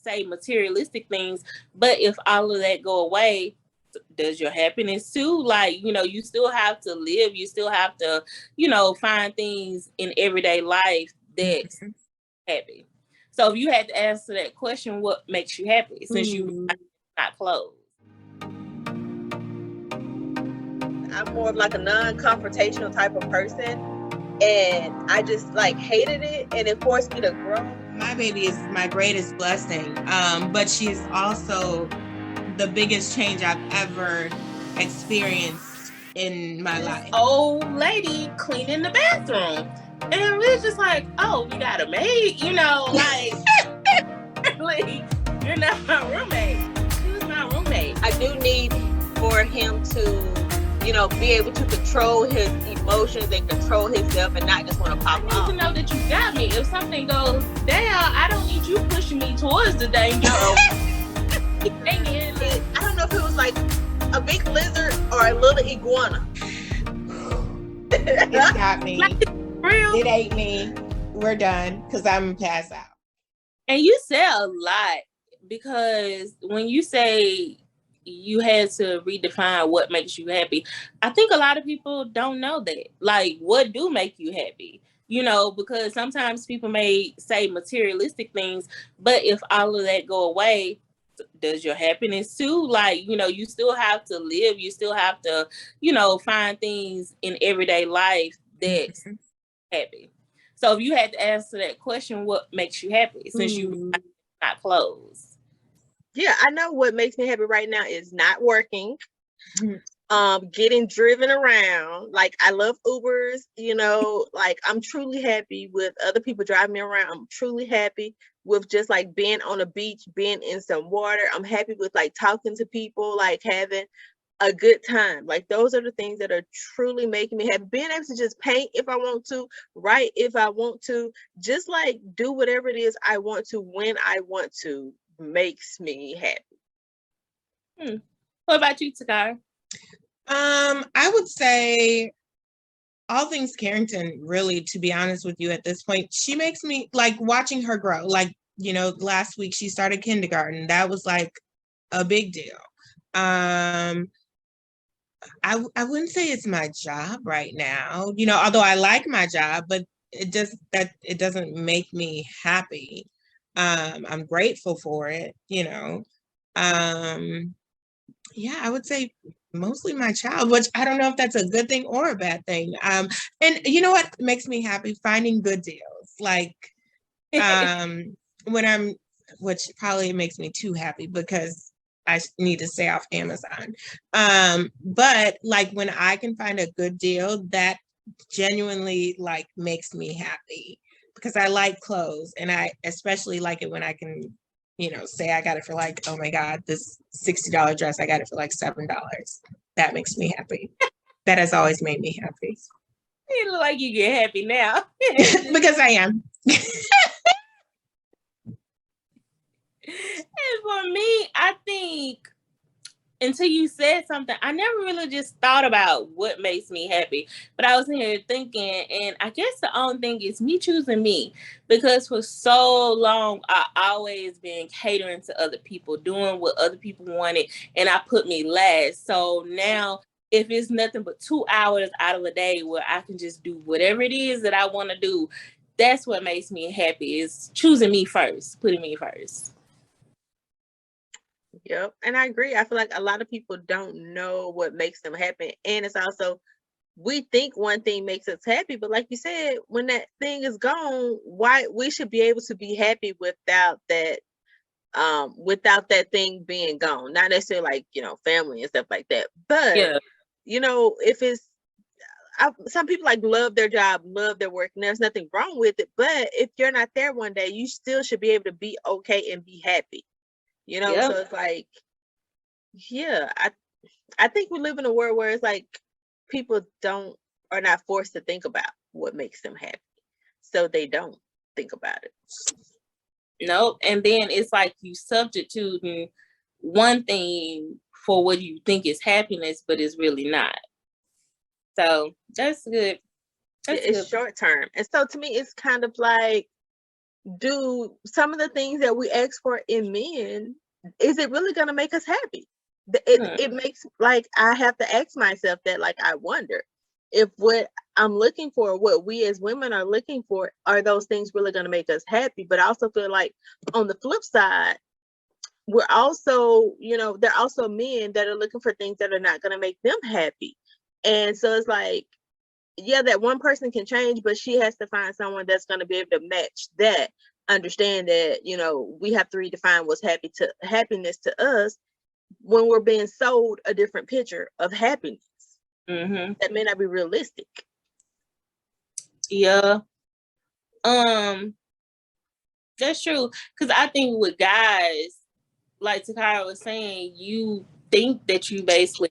say materialistic things, but if all of that go away, does your happiness too? Like, you still have to live, you still have to, find things in everyday life that's happy. So if you had to answer that question, what makes you happy, since you not clothes? I'm more of like a non-confrontational type of person, and I just like hated it, and it forced me to grow. My baby is my greatest blessing, but she's also the biggest change I've ever experienced in my life. Old lady cleaning the bathroom, and we're just like, oh, you got a maid, like really, you're not my roommate. She was my roommate. I do need for him to, be able to control his emotions and control himself and not just want to pop off. I need to know that you got me. If something goes down, I don't need you pushing me towards the danger. I don't know if it was like a big lizard or a little iguana. It got me. It ate me. We're done because I'm passed out. And you say a lot, because when you say you had to redefine what makes you happy, I think a lot of people don't know that. Like, what do make you happy? Because sometimes people may say materialistic things, but if all of that go away, does your happiness too? Like, you still have to live, you still have to, find things in everyday life that's happy. So if you had to answer that question, what makes you happy, since you not clothes? Yeah, I know what makes me happy right now is not working, getting driven around. Like, I love Ubers, like I'm truly happy with other people driving me around. I'm truly happy with just like being on a beach, being in some water. I'm happy with like talking to people, like having a good time. Like, those are the things that are truly making me happy. Being able to just paint if I want to, write if I want to, just like do whatever it is I want to when I want to, makes me happy. What about you, Takar? I would say all things Carrington, really, to be honest with you at this point. She makes me like watching her grow. Like, last week she started kindergarten. That was like a big deal. I wouldn't say it's my job right now, although I like my job, but it doesn't make me happy. I'm grateful for it, yeah, I would say mostly my child, which I don't know if that's a good thing or a bad thing. And you know what makes me happy? Finding good deals. Like, which probably makes me too happy because I need to stay off Amazon. But like, when I can find a good deal, that genuinely like makes me happy, because I like clothes, and I especially like it when I can, say I got it for like, oh my God, this $60 dress, I got it for like $7. That makes me happy. That has always made me happy. You look like you get happy now. Because I am. And for me, I think until you said something, I never really just thought about what makes me happy. But I was here thinking, and I guess the only thing is me choosing me. Because for so long, I always been catering to other people, doing what other people wanted, and I put me last. So now, if it's nothing but 2 hours out of a day where I can just do whatever it is that I want to do, that's what makes me happy, is choosing me first, putting me first. Yep. And I agree. I feel like a lot of people don't know what makes them happy. And it's also, we think one thing makes us happy, but like you said, when that thing is gone, why we should be able to be happy without that thing being gone. Not necessarily like, family and stuff like that. But if it's some people like love their job, love their work, and there's nothing wrong with it. But if you're not there one day, you still should be able to be okay and be happy. So it's like, yeah, I think we live in a world where it's like people are not forced to think about what makes them happy. So they don't think about it. Nope. And then it's like you substituting one thing for what you think is happiness, but it's really not. So that's good. It's short term. And so to me, it's kind of like do some of the things that we ask for in men, is it really going to make us happy? It makes, like, I have to ask myself that, like, I wonder if what I'm looking for, what we as women are looking for, are those things really going to make us happy? But I also feel like on the flip side, we're also, there are also men that are looking for things that are not going to make them happy. And so it's like, yeah, that one person can change, but she has to find someone that's going to be able to match that. Understand that, we have to redefine what's happiness to us when we're being sold a different picture of happiness that may not be realistic. Yeah. That's true. Because I think with guys, like Takara was saying, you think that you basically,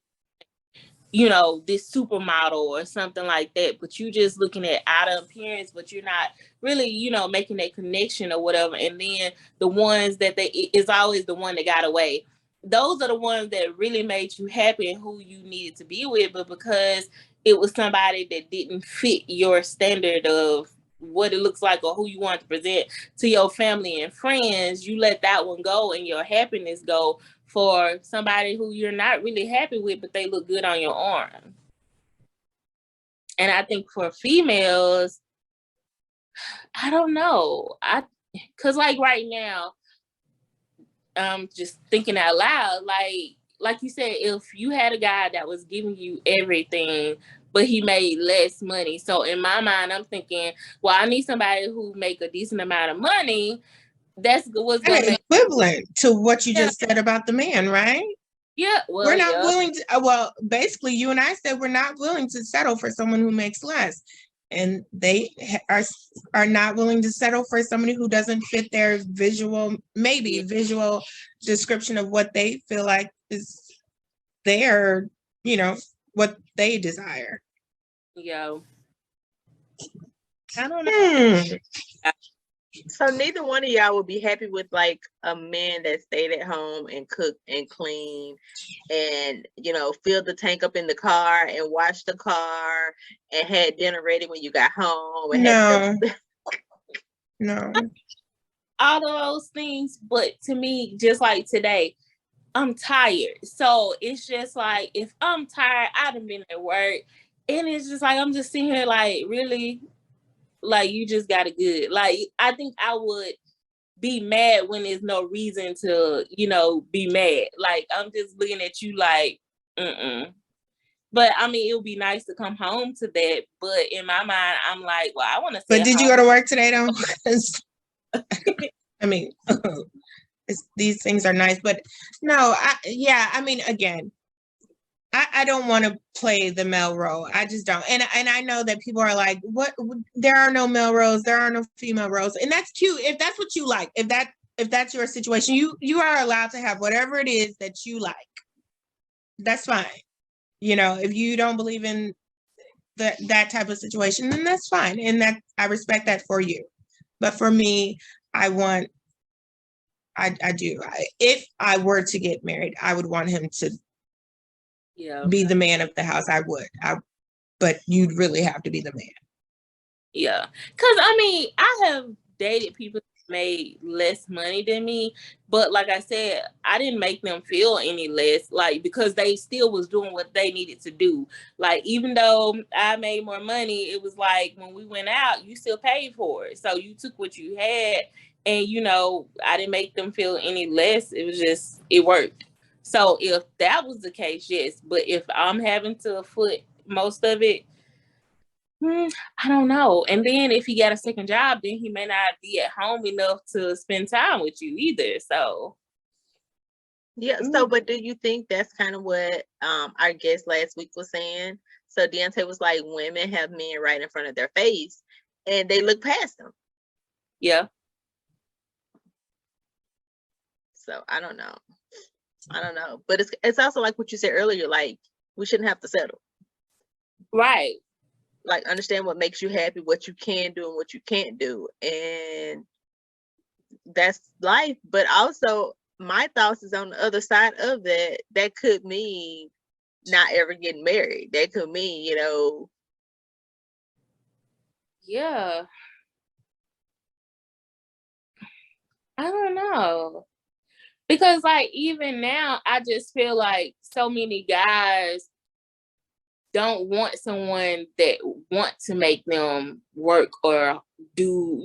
this supermodel or something like that, but you just looking at outer appearance, but you're not really, making that connection or whatever. And then the ones that it's always the one that got away. Those are the ones that really made you happy and who you needed to be with, but because it was somebody that didn't fit your standard of what it looks like or who you want to present to your family and friends, you let that one go and your happiness go for somebody who you're not really happy with, but they look good on your arm. And I think for females, I don't know. Cause like right now, just thinking out loud, like you said, if you had a guy that was giving you everything, but he made less money. So in my mind, I'm thinking, well, I need somebody who make a decent amount of money. That's what's going to make equivalent to what you just said about the man, right? Yeah, well, we're not willing to. Basically, you and I said we're not willing to settle for someone who makes less, and they are not willing to settle for somebody who doesn't fit their visual description of what they feel like is their, what they desire. Yeah. I don't know. So neither one of y'all would be happy with like a man that stayed at home and cooked and cleaned and, filled the tank up in the car and washed the car and had dinner ready when you got home. And No. All of those things, but to me, just like today, I'm tired. So it's just like, if I'm tired, I done been at work, and it's just like, I'm just sitting here like, really? Like, you just got it good. Like, I think I would be mad when there's no reason to, be mad. Like, I'm just looking at you like, But I mean, it would be nice to come home to that. But in my mind, I'm like, well, I want to stay. But did you go to work today though? I mean, these things are nice, but no, again, I don't want to play the male role. I just don't. And I know that people are like, what? There are no male roles. There are no female roles. And that's cute. If that's what you like, if that's your situation, you are allowed to have whatever it is that you like. That's fine. If you don't believe in that type of situation, then that's fine. And that I respect that for you. But for me, I do. If I were to get married, I would want him to be the man of the house. I would. But you'd really have to be the man. Yeah. Because, I mean, I have dated people that made less money than me. But like I said, I didn't make them feel any less, like, because they still was doing what they needed to do. Like, even though I made more money, it was like, when we went out, you still paid for it. So you took what you had. And, I didn't make them feel any less. It was just, it worked. So if that was the case, yes. But if I'm having to foot most of it, I don't know. And then if he got a second job, then he may not be at home enough to spend time with you either. So yeah. So, but do you think that's kind of what our guest last week was saying? So Deontay was like, women have men right in front of their face, and they look past them. Yeah. So I don't know. But it's also like what you said earlier. Like, we shouldn't have to settle. Right. Like, understand what makes you happy, what you can do and what you can't do. And that's life. But also, my thoughts is on the other side of that. That could mean not ever getting married. That could mean, Yeah. I don't know. Because like even now, I just feel like so many guys don't want someone that want to make them work or do,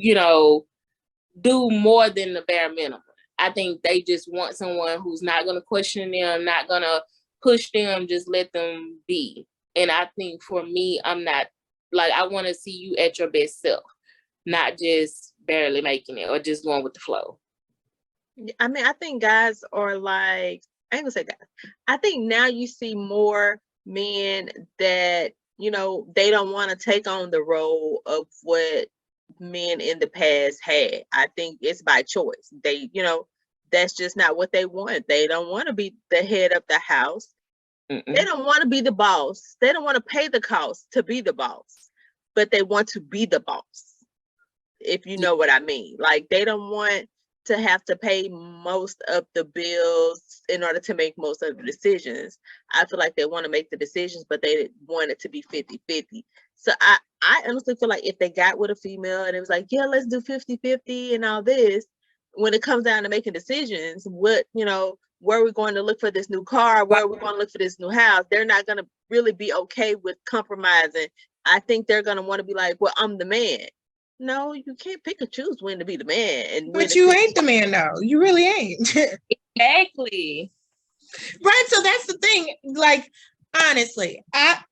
do more than the bare minimum. I think they just want someone who's not going to question them, not going to push them, just let them be. And I think for me, I'm not like, I want to see you at your best self, not just barely making it or just going with the flow. I mean, I think guys are like, I ain't gonna say guys. I think now you see more men that, they don't want to take on the role of what men in the past had. I think it's by choice. They, that's just not what they want. They don't want to be the head of the house. Mm-mm. They don't want to be the boss. They don't want to pay the cost to be the boss, but they want to be the boss. If you know what I mean. Like, they don't want to have to pay most of the bills in order to make most of the decisions. I feel like they want to make the decisions, but they want it to be 50-50. So I honestly feel like if they got with a female and it was like, yeah, let's do 50-50 and all this, when it comes down to making decisions, what, where are we going to look for this new car? Where are we going to look for this new house? They're not going to really be okay with compromising. I think they're going to want to be like, well, I'm the man. No, you can't pick and choose when to be the man. But you ain't the man, though. You really ain't. Exactly. Right. So that's the thing. Like, honestly, I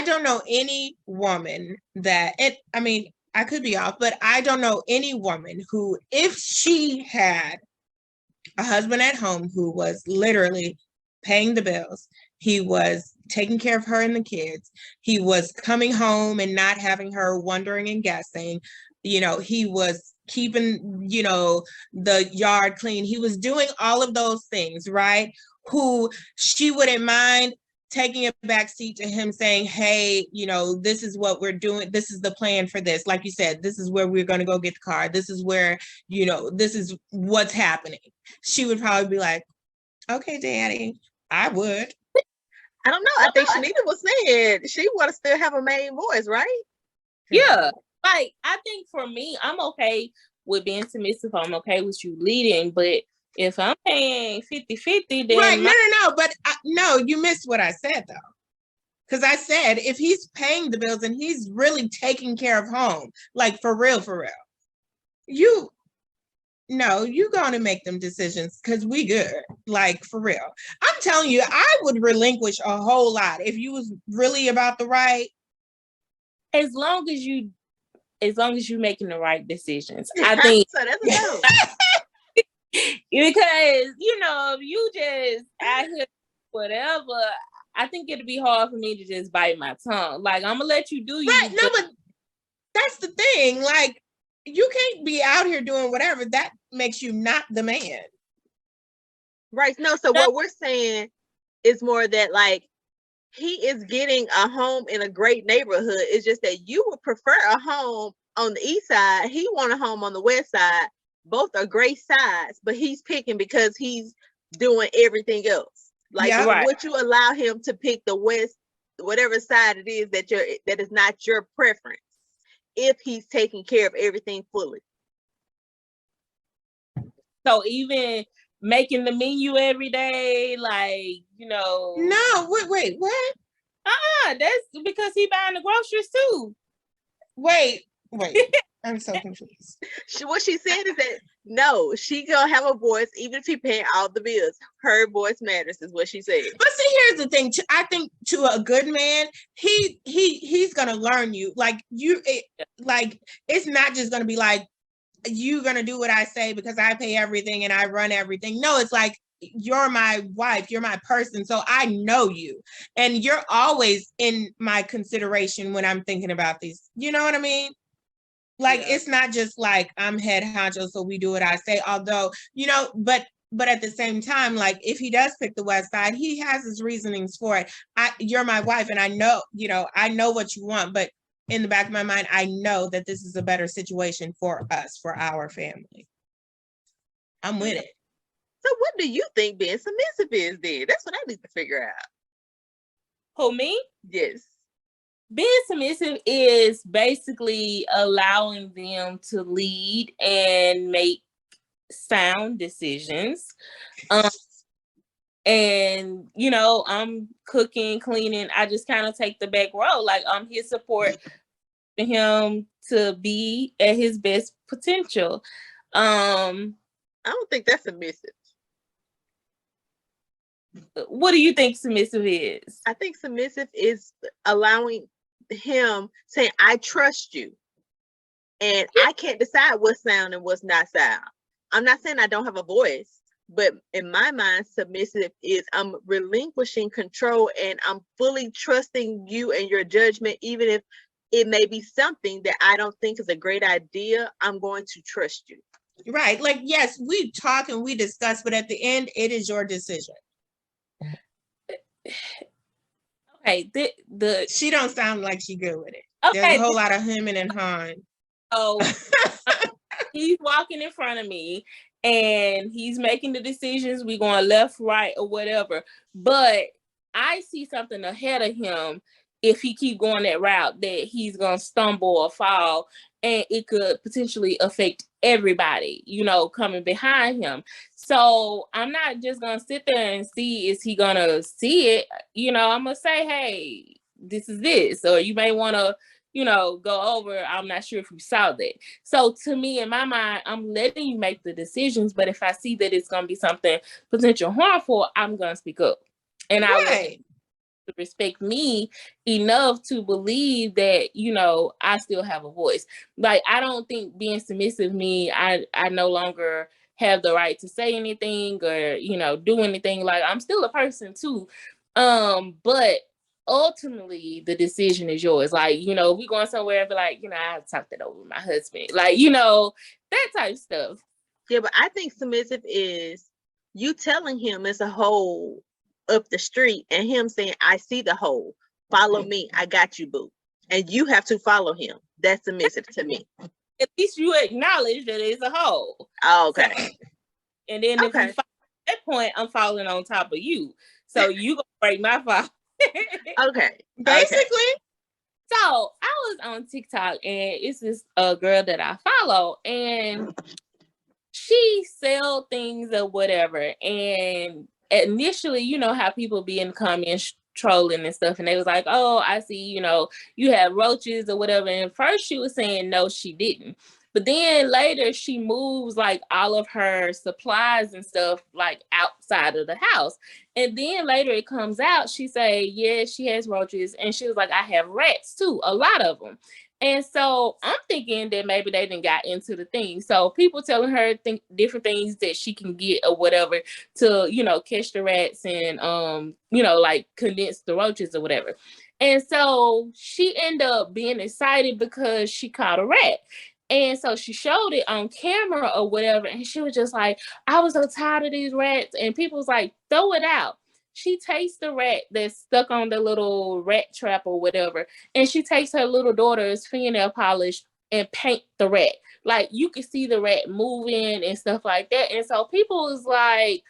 don't know any woman that I could be off, but I don't know any woman who, if she had a husband at home who was literally paying the bills, he was taking care of her and the kids, he was coming home and not having her wondering and guessing, he was keeping, the yard clean, he was doing all of those things, right? Who she wouldn't mind taking a back seat to him saying, hey, this is what we're doing. This is the plan for this. Like you said, this is where we're going to go get the car. This is where, this is what's happening. She would probably be like, okay, daddy, I would. I don't know. I think Shanita was saying she want to still have a main voice, right? Yeah. Like, I think for me, I'm okay with being submissive. I'm okay with you leading, but if I'm paying 50-50, then right, no, but no, you missed what I said though. Because I said if he's paying the bills and he's really taking care of home, like for real, you're going to make them decisions because we good, like for real. I'm telling you, I would relinquish a whole lot if you was really about the right. As long as you making the right decisions, I think. So that's a no. Because if you just out here whatever, I think it'd be hard for me to just bite my tongue. Like, I'm gonna let you do you. Right? No, but that's the thing. Like, you can't be out here doing whatever. That makes you not the man. Right. No. So what we're saying is more that like he is getting a home in a great neighborhood. It's just that you would prefer a home on the east side. He want a home on the west side. Both are great sides, but he's picking because he's doing everything else. Like, would you allow him to pick the west, whatever side it is that is not your preference, if he's taking care of everything fully? So even making the menu every day, like, No, wait, what? That's because he buying the groceries too. Wait. I'm so confused. What she said is that no, she gonna have a voice even if he paying all the bills. Her voice matters, is what she said. But see, here's the thing. I think to a good man, he's gonna learn you. Like it's not just gonna be like you gonna do what I say because I pay everything and I run everything. No, it's like you're my wife, you're my person, so I know you, and you're always in my consideration when I'm thinking about these. You know what I mean? Like, it's not just like I'm head honcho, so we do what I say. Although, but at the same time, like if he does pick the west side, he has his reasonings for it. You're my wife, and I know, I know what you want, but in the back of my mind, I know that this is a better situation for us, for our family. I'm with it. So what do you think being submissive is then? That's what I need to figure out. Who, me? Yes. Being submissive is basically allowing them to lead and make sound decisions. And I'm cooking, cleaning. I just kind of take the back row. Like, I'm his support for him to be at his best potential. I don't think that's submissive. What do you think submissive is? I think submissive is allowing him, saying, I trust you. And I can't decide what's sound and what's not sound. I'm not saying I don't have a voice, but in my mind, submissive is I'm relinquishing control and I'm fully trusting you and your judgment, even if it may be something that I don't think is a great idea. I'm going to trust you. Right. Like, yes, we talk and we discuss, but at the end, it is your decision. Okay, she don't sound like she good with it. Okay, there's a whole lot of hemming and hawing. Oh, he's walking in front of me and he's making the decisions. We going left, right, or whatever. But I see something ahead of him. If he keep going that route, that he's gonna stumble or fall, and it could potentially affect everybody, coming behind him. So I'm not just gonna sit there and see, is he gonna see it? I'm gonna say, hey, this is this, or you may want to go over. I'm not sure if you saw that. So to me, in my mind, I'm letting you make the decisions, but if I see that it's going to be something potential harmful, I'm going to speak up. And I will respect me enough to believe that, I still have a voice. Like, I don't think being submissive means I no longer have the right to say anything or, do anything. Like, I'm still a person too. But ultimately the decision is yours. Like, we going somewhere and be like, I have to talk that over with my husband. Like, that type of stuff. Yeah, but I think submissive is you telling him it's a hole up the street and him saying, I see the hole. Follow me. I got you, boo. And you have to follow him. That's submissive to me. At least you acknowledge that it's a hole. Okay. So, and then if you follow at that point, I'm falling on top of you. So you gonna break my fall. Okay. Basically. So I was on TikTok and it's this girl that I follow and she sell things or whatever. And initially, how people be in the comments trolling and stuff, and they was like, oh, I see, you have roaches or whatever. And first she was saying no, she didn't. But then later she moves like all of her supplies and stuff like outside of the house. And then later it comes out, she say, yeah, she has roaches. And she was like, I have rats too, a lot of them. And so I'm thinking that maybe they didn't got into the thing. So people telling her different things that she can get or whatever to, catch the rats and, like condense the roaches or whatever. And so she ended up being excited because she caught a rat. And so she showed it on camera or whatever. And she was just like, I was so tired of these rats. And people was like, throw it out. She takes the rat that's stuck on the little rat trap or whatever. And she takes her little daughter's fingernail polish and paint the rat. Like, you can see the rat moving and stuff like that. And so people was like,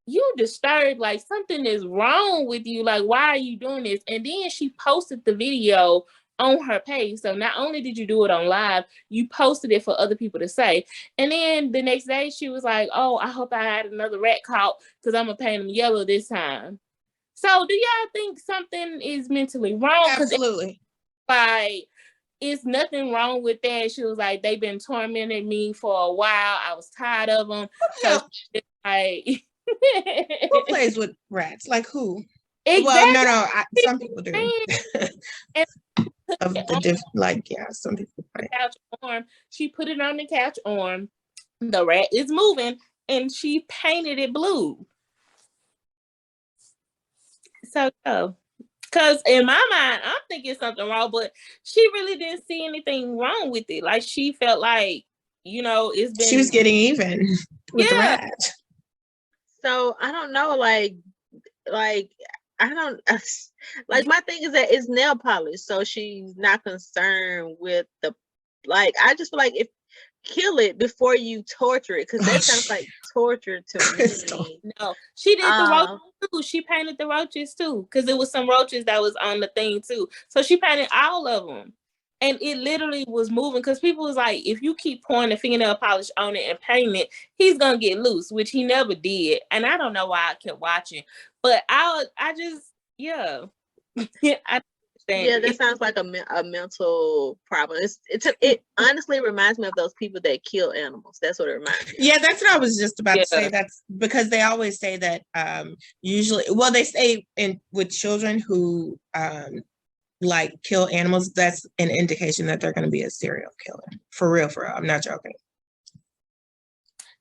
you disturbed, like something is wrong with you. Like, why are you doing this? And then she posted the video on her page. So not only did you do it on live, you posted it for other people to say. And then the next day she was like, oh, I hope I had another rat caught because I'm going to paint them yellow this time. So do y'all think something is mentally wrong? Absolutely. Like, it's nothing wrong with that. She was like, they've been tormenting me for a while. I was tired of them. So like, who plays with rats? Like who? Exactly. Well, no. Some people do. Some people play. Couch arm. She put it on the couch arm. The rat is moving, and she painted it blue. So, because in my mind, I'm thinking something wrong, but she really didn't see anything wrong with it. Like, she felt like, it's been. She was getting even with the rat. So I don't know, like I don't like, my thing is that it's nail polish, so she's not concerned with the, like, I just feel like if kill it before you torture it, because that sounds like torture to Crystal. me. No, she did the roaches too. She painted the roaches too, because it was some roaches that was on the thing too. So she painted all of them, and it literally was moving. Because people was like, if you keep pouring the fingernail polish on it and painting it, he's gonna get loose, which he never did. And I don't know why I kept watching, but I just yeah, I Yeah, understand. that sounds like a mental problem. It honestly reminds me of those people that kill animals. That's what it reminds me of. Yeah, that's what I was just about to Yeah. say. That's because they always say that usually, well, they say with children who like kill animals, that's an indication that they're going to be a serial killer. For real, for real. I'm not joking.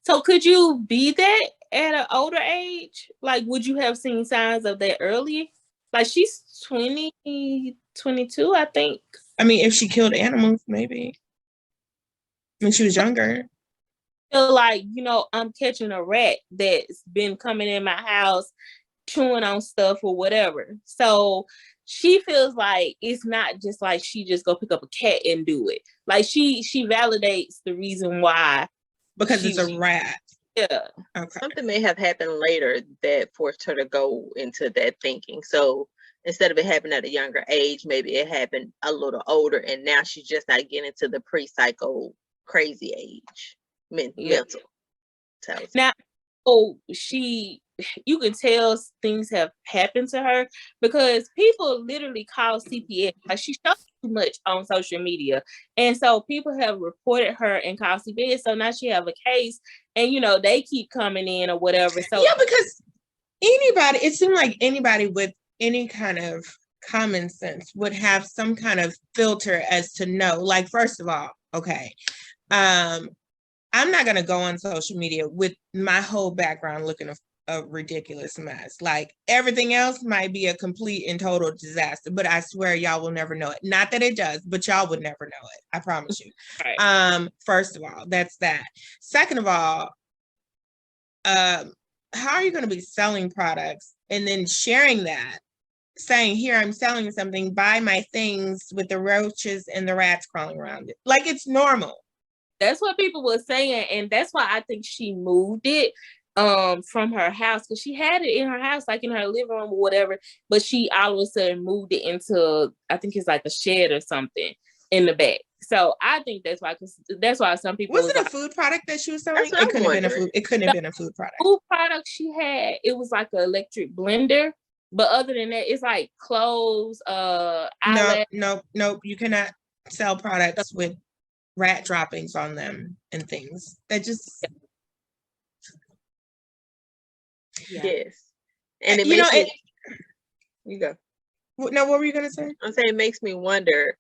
So could you be that at an older age? Like, would you have seen signs of that early? Like, she's 20, 22, I think. I mean, if she killed animals, maybe when she was younger. Feel like, you know, I'm catching a rat that's been coming in my house, chewing on stuff or whatever. So she feels like it's not just like she just go pick up a cat and do it. Like she validates the reason why. Because it's a rat. Yeah. Okay. Something may have happened later that forced her to go into that thinking. So instead of it happening at a younger age, maybe it happened a little older, and now she's just not getting into the pre-psycho crazy age mental. Now, you can tell things have happened to her because people literally call CPS. Like, she shows too much on social media, and so people have reported her and called CPS. So now she have a case, and you know they keep coming in or whatever. So yeah, because it seemed like anybody with any kind of common sense would have some kind of filter as to know. Like, first of all, okay, I'm not going to go on social media with my whole background looking a ridiculous mess. Like, everything else might be a complete and total disaster, but I swear y'all will never know it. Not that it does, but y'all would never know it. I promise you. Right. First of all, that's that. Second of all, how are you going to be selling products and then sharing that, saying, here, I'm selling something, buy my things with the roaches and the rats crawling around it? Like, it's normal. That's what people were saying, and that's why I think she moved it from her house, because she had it in her house, like in her living room or whatever, but she all of a sudden moved it into, I think it's like a shed or something in the back. So I think that's why, because that's why some people was it a food product that she was selling? It couldn't have been a food. It couldn't have been a food product. Food product she had, it was like an electric blender. But other than that, it's like clothes, No, you cannot sell products with rat droppings on them and things. That just yes. And it you go. No, what were you gonna say? I'm saying it makes me wonder,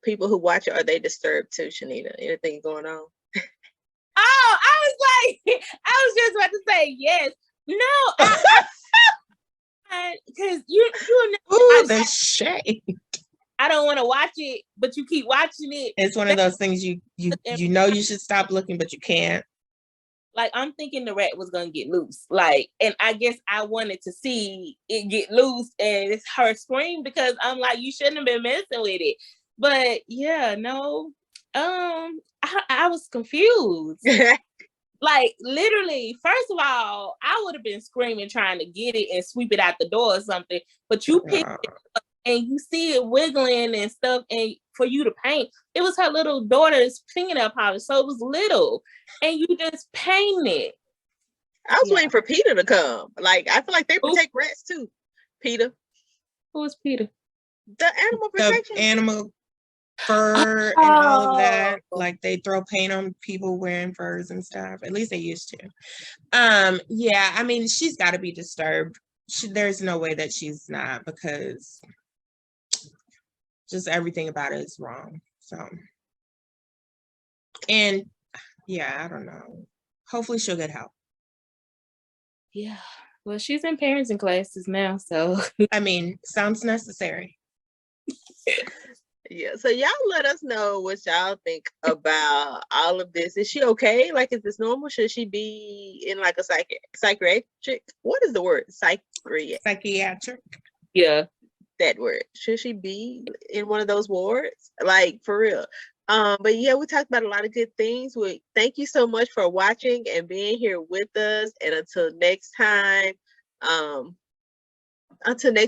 people who watch it, are they disturbed too, Shanita? Anything going on? Oh, I was just about to say yes. No, because you ooh, the shade. I don't want to watch it, but you keep watching it. It's one of those things you know you should stop looking, but you can't. Like, I'm thinking the rat was gonna get loose. Like, and I guess I wanted to see it get loose and it's her scream, because I'm like, you shouldn't have been messing with it. But yeah, no. I was confused. Like, literally, first of all, I would have been screaming trying to get it and sweep it out the door or something, but you picked it up and you see it wiggling and stuff, and for you to paint, it was her little daughter's fingernail polish, so it was little, and you just paint it. I was waiting for Peter to come. Like, I feel like they protect rats too. Peter. Who is Peter? The animal protection. The animal fur and all of that. Like, they throw paint on people wearing furs and stuff. At least they used to. Yeah, I mean, she's got to be disturbed. There's no way that she's not, because just everything about it is wrong. So, and yeah, I don't know. Hopefully she'll get help. Yeah. Well, she's in parenting classes now, so I mean, sounds necessary. Yeah, so y'all let us know what y'all think about all of this. Is she okay? Like, is this normal? Should she be in like a psychiatric? What is the word? Psychiatric. Yeah. That word. Should she be in one of those wards? Like, for real. But yeah, we talked about a lot of good things. Thank you so much for watching and being here with us. And until next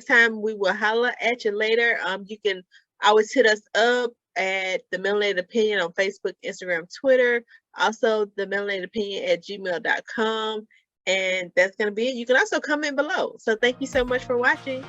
time, we will holla at you later. You can always hit us up at the Melanated Opinion on Facebook, Instagram, Twitter. Also, the Melanated Opinion at gmail.com. And that's going to be it. You can also comment below. So thank you so much for watching.